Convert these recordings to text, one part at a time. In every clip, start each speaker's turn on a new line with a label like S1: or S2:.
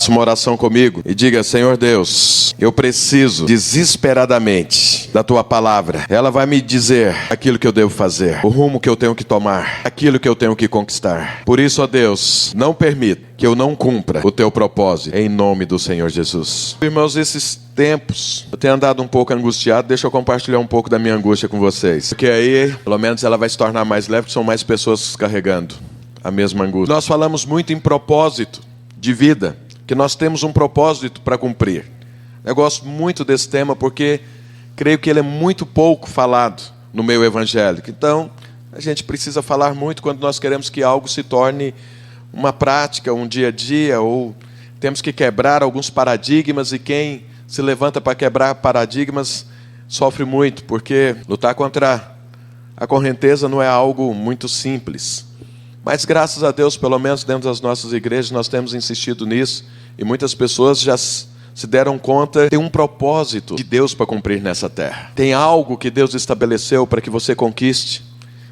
S1: Uma oração comigo e diga: Senhor Deus, eu preciso desesperadamente da tua palavra. Ela vai me dizer aquilo que eu devo fazer, o rumo que eu tenho que tomar, aquilo que eu tenho que conquistar. Por isso, ó Deus, não permita que eu não cumpra o teu propósito, em nome do Senhor Jesus. Irmãos, esses tempos eu tenho andado um pouco angustiado. Deixa eu compartilhar um pouco da minha angústia com vocês, porque aí pelo menos ela vai se tornar mais leve, porque são mais pessoas carregando a mesma angústia. Nós falamos muito em propósito de vida, que nós temos um propósito para cumprir. Eu gosto muito desse tema porque creio que ele é muito pouco falado no meio evangélico. Então, a gente precisa falar muito quando nós queremos que algo se torne uma prática, um dia a dia, ou temos que quebrar alguns paradigmas, e quem se levanta para quebrar paradigmas sofre muito, porque lutar contra a correnteza não é algo muito simples. Mas graças a Deus, pelo menos dentro das nossas igrejas, nós temos insistido nisso, e muitas pessoas já se deram conta. Tem um propósito de Deus para cumprir nessa terra. Tem algo que Deus estabeleceu para que você conquiste.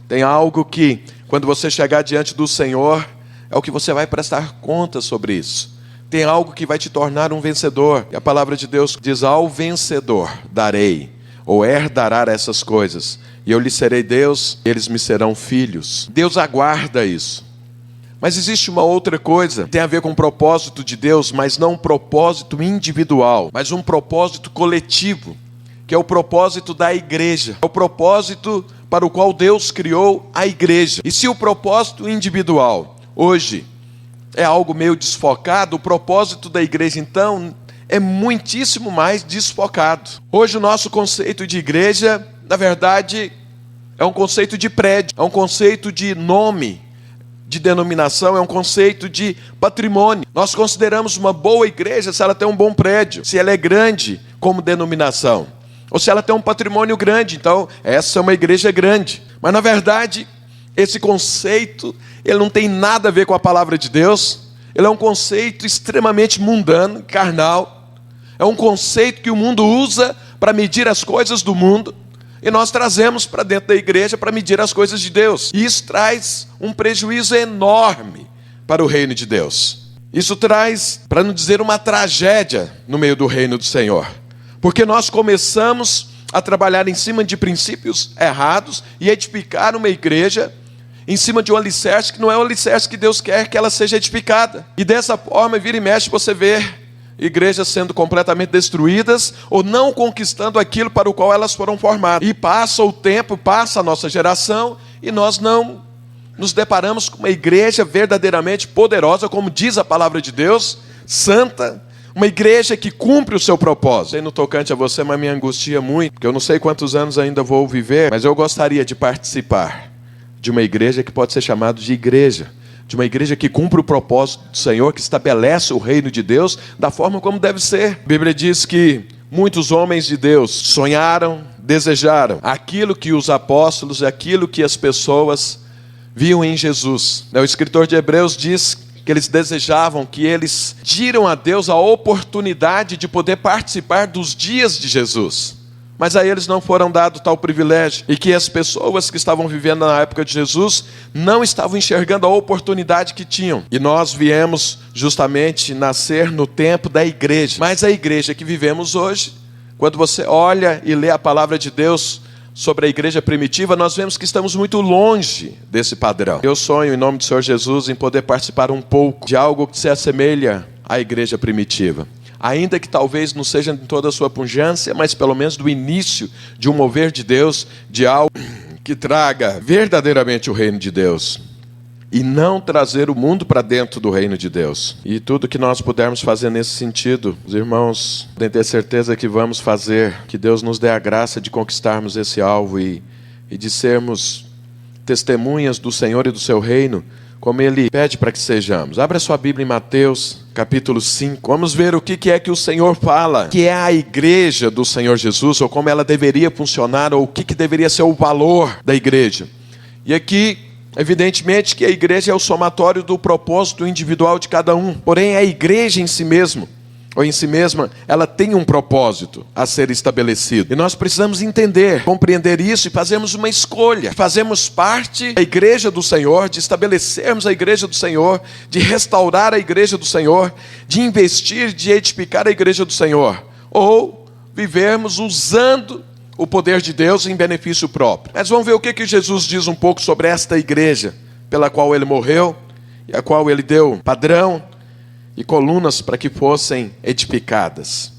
S1: Tem algo que, quando você chegar diante do Senhor, é o que você vai prestar conta sobre isso. Tem algo que vai te tornar um vencedor. E a palavra de Deus diz: ao vencedor darei, ou herdará essas coisas, e eu lhe serei Deus, e eles me serão filhos. Deus aguarda isso. Mas existe uma outra coisa que tem a ver com o propósito de Deus, mas não um propósito individual, mas um propósito coletivo, que é o propósito da igreja. É o propósito para o qual Deus criou a igreja. E se o propósito individual hoje é algo meio desfocado, o propósito da igreja, então, é muitíssimo mais desfocado. Hoje o nosso conceito de igreja, na verdade, é um conceito de prédio, é um conceito de nome, de denominação, é um conceito de patrimônio. Nós consideramos uma boa igreja se ela tem um bom prédio, se ela é grande como denominação, ou se ela tem um patrimônio grande. Então, essa é uma igreja grande. Mas, na verdade, esse conceito, ele não tem nada a ver com a palavra de Deus. Ele é um conceito extremamente mundano, carnal. É um conceito que o mundo usa para medir as coisas do mundo, e nós trazemos para dentro da igreja para medir as coisas de Deus. E isso traz um prejuízo enorme para o reino de Deus. Isso traz, para não dizer uma tragédia, no meio do reino do Senhor. Porque nós começamos a trabalhar em cima de princípios errados e edificar uma igreja em cima de um alicerce que não é o alicerce que Deus quer que ela seja edificada. E dessa forma, vira e mexe, você vê igrejas sendo completamente destruídas ou não conquistando aquilo para o qual elas foram formadas. E passa o tempo, passa a nossa geração, e nós não nos deparamos com uma igreja verdadeiramente poderosa, como diz a palavra de Deus, santa, uma igreja que cumpre o seu propósito. Sei no tocante a você, mas me angustia muito, porque eu não sei quantos anos ainda vou viver, mas eu gostaria de participar de uma igreja que pode ser chamada de igreja, de uma igreja que cumpre o propósito do Senhor, que estabelece o reino de Deus da forma como deve ser. A Bíblia diz que muitos homens de Deus sonharam, desejaram aquilo que os apóstolos, aquilo que as pessoas viam em Jesus. O escritor de Hebreus diz que eles desejavam, que eles tiram a Deus a oportunidade de poder participar dos dias de Jesus. Mas a eles não foram dado tal privilégio, e que as pessoas que estavam vivendo na época de Jesus não estavam enxergando a oportunidade que tinham. E nós viemos justamente nascer no tempo da igreja. Mas a igreja que vivemos hoje, quando você olha e lê a palavra de Deus sobre a igreja primitiva, nós vemos que estamos muito longe desse padrão. Eu sonho, em nome do Senhor Jesus, em poder participar um pouco de algo que se assemelha à igreja primitiva. Ainda que talvez não seja em toda a sua pujança, mas pelo menos do início de um mover de Deus, de algo que traga verdadeiramente o reino de Deus, e não trazer o mundo para dentro do reino de Deus. E tudo que nós pudermos fazer nesse sentido, os irmãos podem ter certeza que vamos fazer, que Deus nos dê a graça de conquistarmos esse alvo e de sermos testemunhas do Senhor e do seu reino, como Ele pede para que sejamos. Abra sua Bíblia em Mateus, capítulo 5. Vamos ver o que é que o Senhor fala, que é a igreja do Senhor Jesus, ou como ela deveria funcionar, ou o que deveria ser o valor da igreja. E aqui, evidentemente, que a igreja é o somatório do propósito individual de cada um. Porém, a igreja em si mesmo ou em si mesma, ela tem um propósito a ser estabelecido. E nós precisamos entender, compreender isso e fazermos uma escolha. Fazemos parte da igreja do Senhor, de estabelecermos a igreja do Senhor, de restaurar a igreja do Senhor, de investir, de edificar a igreja do Senhor. Ou vivermos usando o poder de Deus em benefício próprio. Mas vamos ver o que Jesus diz um pouco sobre esta igreja, pela qual ele morreu, e a qual ele deu padrão e colunas para que fossem edificadas.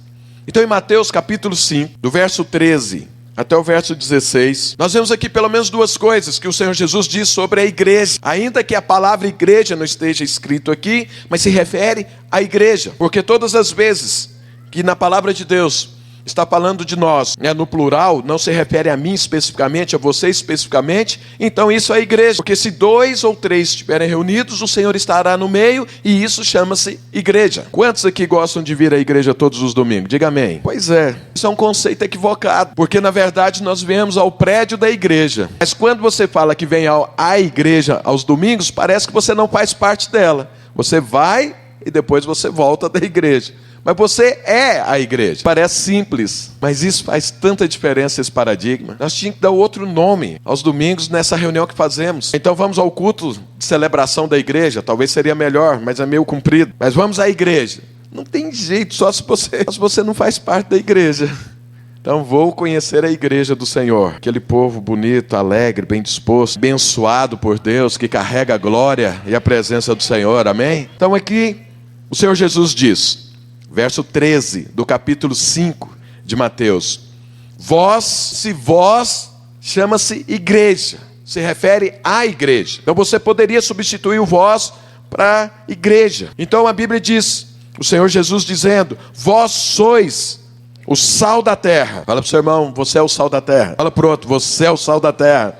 S1: Então em Mateus capítulo 5, do verso 13 até o verso 16, nós vemos aqui pelo menos duas coisas que o Senhor Jesus diz sobre a igreja. Ainda que a palavra igreja não esteja escrito aqui, mas se refere à igreja. Porque todas as vezes que na palavra de Deus está falando de nós, no plural, não se refere a mim especificamente, a você especificamente, então isso é a igreja. Porque se 2 ou 3 estiverem reunidos, o Senhor estará no meio, e isso chama-se igreja. Quantos aqui gostam de vir à igreja todos os domingos? Diga amém. Pois é, isso é um conceito equivocado, porque na verdade nós viemos ao prédio da igreja. Mas quando você fala que vem à igreja aos domingos, parece que você não faz parte dela. Você vai e depois você volta da igreja. Mas você é a igreja. Parece simples, mas isso faz tanta diferença, esse paradigma. Nós tínhamos que dar outro nome aos domingos nessa reunião que fazemos. Então vamos ao culto de celebração da igreja. Talvez seria melhor, mas é meio comprido. Mas vamos à igreja. Não tem jeito, só se você não faz parte da igreja. Então vou conhecer a igreja do Senhor. Aquele povo bonito, alegre, bem disposto, abençoado por Deus, que carrega a glória e a presença do Senhor. Amém? Então aqui o Senhor Jesus diz, verso 13 do capítulo 5 de Mateus: vós, chama-se igreja, se refere à igreja. Então você poderia substituir o vós para igreja. Então a Bíblia diz, o Senhor Jesus dizendo: vós sois o sal da terra. Fala para o seu irmão, você é o sal da terra. Fala para o outro, você é o sal da terra.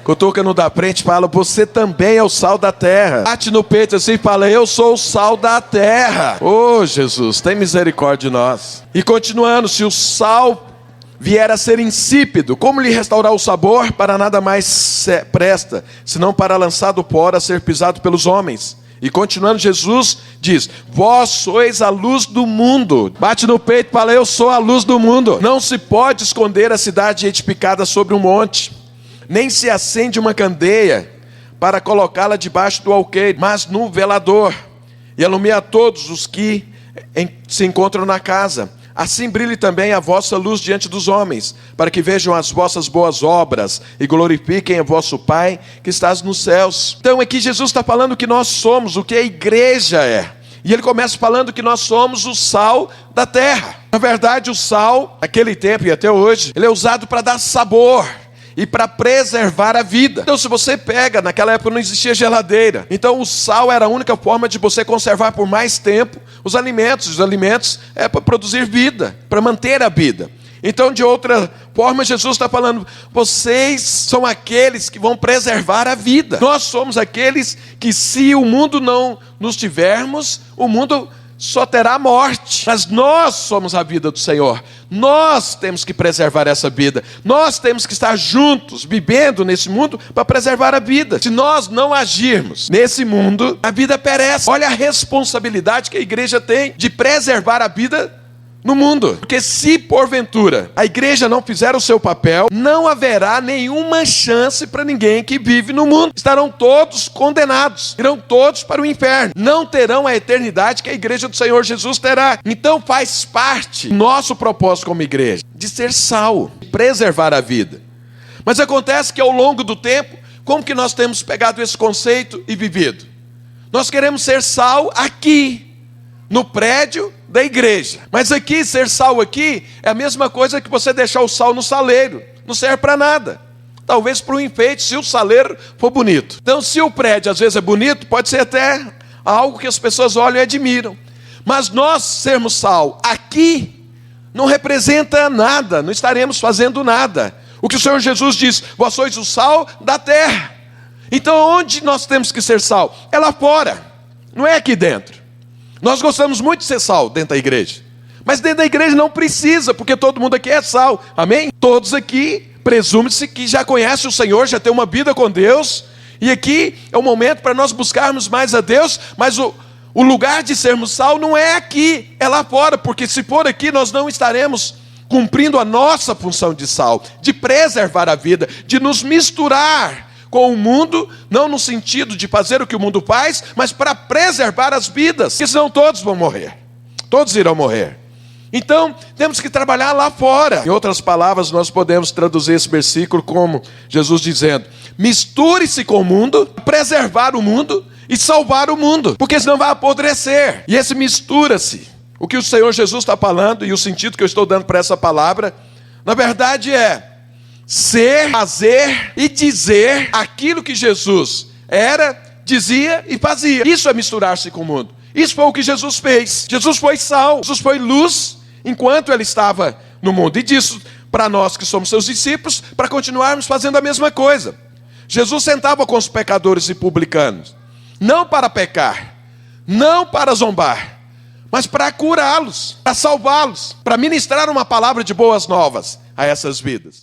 S1: Cutuca no da frente, fala, você também é o sal da terra. Bate no peito assim e fala, eu sou o sal da terra. Oh Jesus, tem misericórdia de nós. E continuando, se o sal vier a ser insípido, como lhe restaurar o sabor? Para nada mais presta, senão para lançado fora, a ser pisado pelos homens. E continuando, Jesus diz, vós sois a luz do mundo. Bate no peito e fala, eu sou a luz do mundo. Não se pode esconder a cidade edificada sobre um monte, nem se acende uma candeia para colocá-la debaixo do alqueire, mas no velador, e alumia a todos os que se encontram na casa. Assim brilhe também a vossa luz diante dos homens, para que vejam as vossas boas obras e glorifiquem a vosso Pai que estás nos céus. Então aqui Jesus está falando que nós somos o que a igreja é. E ele começa falando que nós somos o sal da terra. Na verdade, o sal, naquele tempo e até hoje, ele é usado para dar sabor e para preservar a vida. Então se você pega, naquela época não existia geladeira, então o sal era a única forma de você conservar por mais tempo os alimentos é para produzir vida, para manter a vida. Então de outra forma Jesus está falando, vocês são aqueles que vão preservar a vida. Nós somos aqueles que, se o mundo não nos tivermos, o mundo só terá morte. Mas nós somos a vida do Senhor. Nós temos que preservar essa vida. Nós temos que estar juntos, vivendo nesse mundo para preservar a vida. Se nós não agirmos nesse mundo, a vida perece. Olha a responsabilidade que a igreja tem de preservar a vida no mundo. Porque se porventura a igreja não fizer o seu papel, não haverá nenhuma chance para ninguém que vive no mundo. Estarão todos condenados, irão todos para o inferno, não terão a eternidade que a igreja do Senhor Jesus terá. Então faz parte do nosso propósito como igreja de ser sal, de preservar a vida. Mas acontece que ao longo do tempo, como que nós temos pegado esse conceito e vivido? Nós queremos ser sal aqui, no prédio da igreja. Mas aqui, ser sal aqui, é a mesma coisa que você deixar o sal no saleiro. Não serve para nada. Talvez para um enfeite, se o saleiro for bonito. Então, se o prédio às vezes é bonito, pode ser até algo que as pessoas olham e admiram. Mas nós sermos sal aqui, não representa nada. Não estaremos fazendo nada. O que o Senhor Jesus diz, vós sois o sal da terra. Então, onde nós temos que ser sal? É lá fora, não é aqui dentro. Nós gostamos muito de ser sal dentro da igreja, mas dentro da igreja não precisa, porque todo mundo aqui é sal, amém? Todos aqui, presume-se que já conhecem o Senhor, já tem uma vida com Deus, e aqui é o momento para nós buscarmos mais a Deus, mas o lugar de sermos sal não é aqui, é lá fora, porque se for aqui nós não estaremos cumprindo a nossa função de sal, de preservar a vida, de nos misturar com o mundo, não no sentido de fazer o que o mundo faz, mas para preservar as vidas, porque senão todos vão morrer, todos irão morrer. Então, temos que trabalhar lá fora. Em outras palavras, nós podemos traduzir esse versículo como Jesus dizendo: misture-se com o mundo, preservar o mundo e salvar o mundo, porque senão vai apodrecer. E esse mistura-se, o que o Senhor Jesus está falando e o sentido que eu estou dando para essa palavra, na verdade é ser, fazer e dizer aquilo que Jesus era, dizia e fazia. Isso é misturar-se com o mundo. Isso foi o que Jesus fez. Jesus foi sal, Jesus foi luz enquanto ele estava no mundo. E disso, para nós que somos seus discípulos, para continuarmos fazendo a mesma coisa. Jesus sentava com os pecadores e publicanos, não para pecar, não para zombar, mas para curá-los, para salvá-los, para ministrar uma palavra de boas novas a essas vidas.